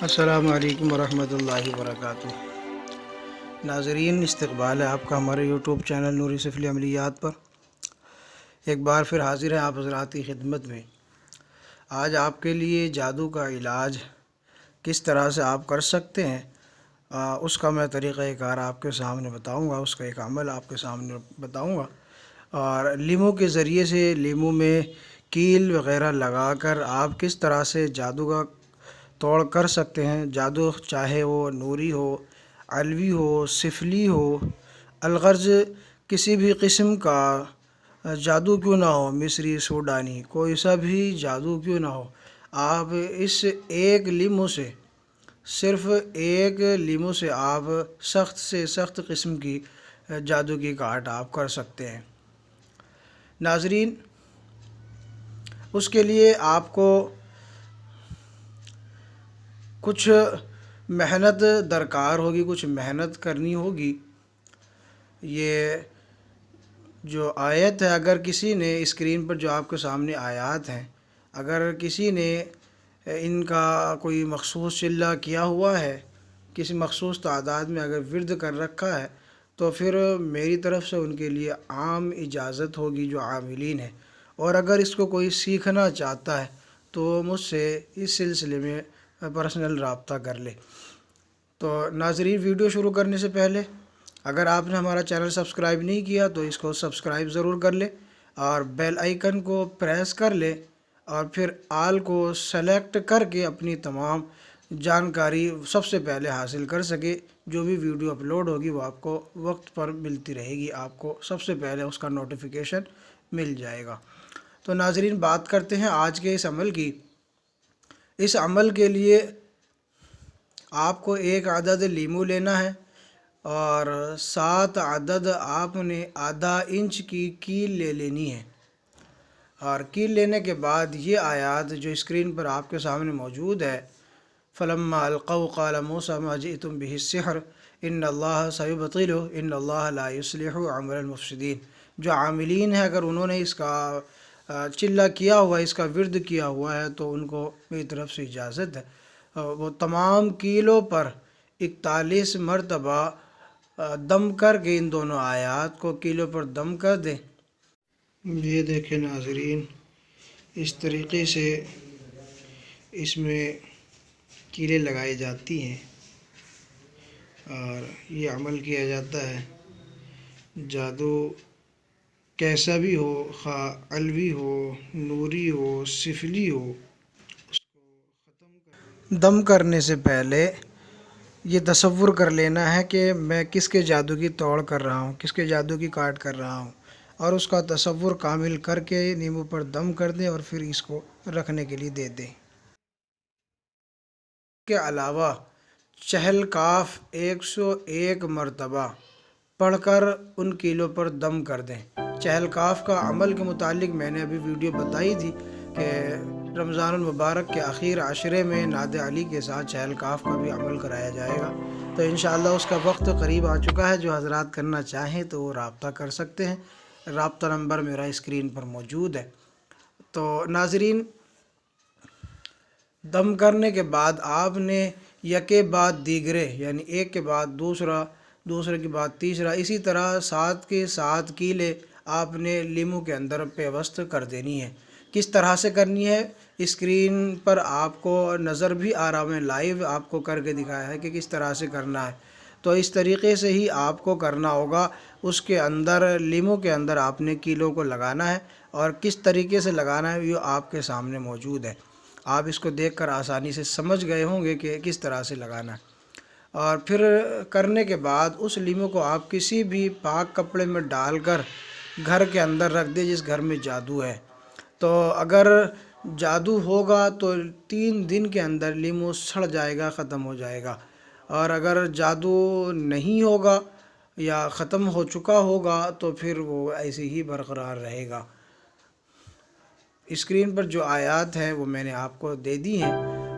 السلام علیکم ورحمۃ اللہ وبرکاتہ۔ ناظرین، استقبال ہے آپ کا ہمارے یوٹیوب چینل نوری سفلی عملیات پر۔ ایک بار پھر حاضر ہیں آپ حضرات کی خدمت میں۔ آج آپ کے لیے جادو کا علاج کس طرح سے آپ کر سکتے ہیں اس کا میں طریقہ کار آپ کے سامنے بتاؤں گا، اس کا ایک عمل آپ کے سامنے بتاؤں گا، اور لیمو کے ذریعے سے لیمو میں کیل وغیرہ لگا کر آپ کس طرح سے جادو کا توڑ کر سکتے ہیں۔ جادو چاہے وہ نوری ہو، علوی ہو، سفلی ہو، الغرض کسی بھی قسم کا جادو کیوں نہ ہو، مصری، سوڈانی، کوئی سا بھی جادو کیوں نہ ہو، آپ اس ایک لیمو سے، صرف ایک لیمو سے آپ سخت سے سخت قسم کی جادو کی کاٹ آپ کر سکتے ہیں۔ ناظرین، اس کے لیے آپ کو کچھ محنت درکار ہوگی، کچھ محنت کرنی ہوگی۔ یہ جو آیت ہے، اگر کسی نے اسکرین پر جو آپ کے سامنے آیات ہیں، اگر کسی نے ان کا کوئی مخصوص چلہ کیا ہوا ہے، کسی مخصوص تعداد میں اگر ورد کر رکھا ہے، تو پھر میری طرف سے ان کے لیے عام اجازت ہوگی جو عاملین ہیں، اور اگر اس کو کوئی سیکھنا چاہتا ہے تو مجھ سے اس سلسلے میں پرسنل رابطہ کر لے۔ تو ناظرین، ویڈیو شروع کرنے سے پہلے اگر آپ نے ہمارا چینل سبسکرائب نہیں کیا تو اس کو سبسکرائب ضرور کر لے، اور بیل آئیکن کو پریس کر لے، اور پھر آل کو سلیکٹ کر کے اپنی تمام جانکاری سب سے پہلے حاصل کر سکے۔ جو بھی ویڈیو اپلوڈ ہوگی وہ آپ کو وقت پر ملتی رہے گی، آپ کو سب سے پہلے اس کا نوٹیفیکیشن مل جائے گا۔ تو ناظرین، بات کرتے ہیں آج کے اس عمل کی۔ اس عمل کے لیے آپ کو ایک عدد لیمو لینا ہے، اور 7 عدد آپ نے آدھا انچ کی کیل لے لینی ہے، اور کیل لینے کے بعد یہ آیات جو اسکرین پر آپ کے سامنے موجود ہے، فَلَمَّا أَلْقَوْا قَالَ مُوسَىٰ مَا جِئْتُم بِهِ السِّحْرُ إِنَّ اللَّهَ سَيُبْطِلُهُ إِنَّ اللَّهَ لَا يُصْلِحُ عَمَلَ الْمُفْسِدِينَ۔ جو عاملین ہیں، اگر انہوں نے اس کا چلہ کیا ہوا ہے، اس کا ورد کیا ہوا ہے، تو ان کو میری طرف سے اجازت ہے وہ تمام کیلوں پر 41 مرتبہ دم کر کے ان دونوں آیات کو کیلوں پر دم کر دیں۔ یہ دیکھیں ناظرین، اس طریقے سے اس میں کیلیں لگائی جاتی ہیں اور یہ عمل کیا جاتا ہے۔ جادو کیسا بھی ہو، خواہ علوی ہو، نوری ہو، سفلی ہو، دم کرنے سے پہلے یہ تصور کر لینا ہے کہ میں کس کے جادو کی توڑ کر رہا ہوں، کس کے جادو کی کاٹ کر رہا ہوں، اور اس کا تصور کامل کر کے نیمبو پر دم کر دیں، اور پھر اس کو رکھنے کے لیے دے دیں۔ اس کے علاوہ چہل کاف 101 مرتبہ پڑھ کر ان کیلوں پر دم کر دیں۔ چہل کاف کا عمل کے متعلق میں نے ابھی ویڈیو بتائی تھی کہ رمضان المبارک کے آخر عشرے میں ناد علی کے ساتھ چہل کاف کا بھی عمل کرایا جائے گا۔ تو انشاءاللہ اس کا وقت قریب آ چکا ہے، جو حضرات کرنا چاہیں تو وہ رابطہ کر سکتے ہیں۔ رابطہ نمبر میرا اسکرین پر موجود ہے۔ تو ناظرین، دم کرنے کے بعد آپ نے یکے بعد دیگرے، یعنی ایک کے بعد دوسرا، دوسرے کے بعد تیسرا، اسی طرح 7 کے 7 کیلیں آپ نے لیمو کے اندر پیوست کر دینی ہے۔ کس طرح سے کرنی ہے، اسکرین پر آپ کو نظر بھی آ رہا، میں لائیو آپ کو کر کے دکھایا ہے کہ کس طرح سے کرنا ہے۔ تو اس طریقے سے ہی آپ کو کرنا ہوگا۔ اس کے اندر، لیمو کے اندر آپ نے کیلوں کو لگانا ہے، اور کس طریقے سے لگانا ہے یہ آپ کے سامنے موجود ہے۔ آپ اس کو دیکھ کر آسانی سے سمجھ گئے ہوں گے کہ کس طرح سے لگانا ہے۔ اور پھر کرنے کے بعد اس لیمو کو آپ کسی بھی پاک کپڑے میں ڈال کر گھر کے اندر رکھ دیں جس گھر میں جادو ہے۔ تو اگر جادو ہوگا تو 3 دن کے اندر لیمو سڑ جائے گا، ختم ہو جائے گا، اور اگر جادو نہیں ہوگا یا ختم ہو چکا ہوگا تو پھر وہ ایسے ہی برقرار رہے گا۔ اسکرین پر جو آیات ہیں وہ میں نے آپ کو دے دی ہیں۔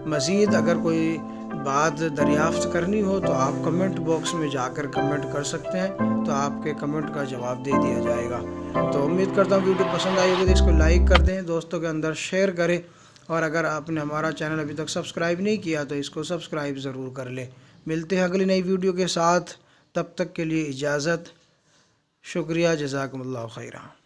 مزید اگر کوئی بات دریافت کرنی ہو تو آپ کمنٹ باکس میں جا کر کمنٹ کر سکتے ہیں، تو آپ کے کمنٹ کا جواب دے دیا جائے گا۔ تو امید کرتا ہوں ویڈیو پسند آئی ہوگی تو اس کو لائک کر دیں، دوستوں کے اندر شیئر کریں، اور اگر آپ نے ہمارا چینل ابھی تک سبسکرائب نہیں کیا تو اس کو سبسکرائب ضرور کر لیں۔ ملتے ہیں اگلی نئی ویڈیو کے ساتھ، تب تک کے لیے اجازت، شکریہ، جزاکم اللہ خیرہ۔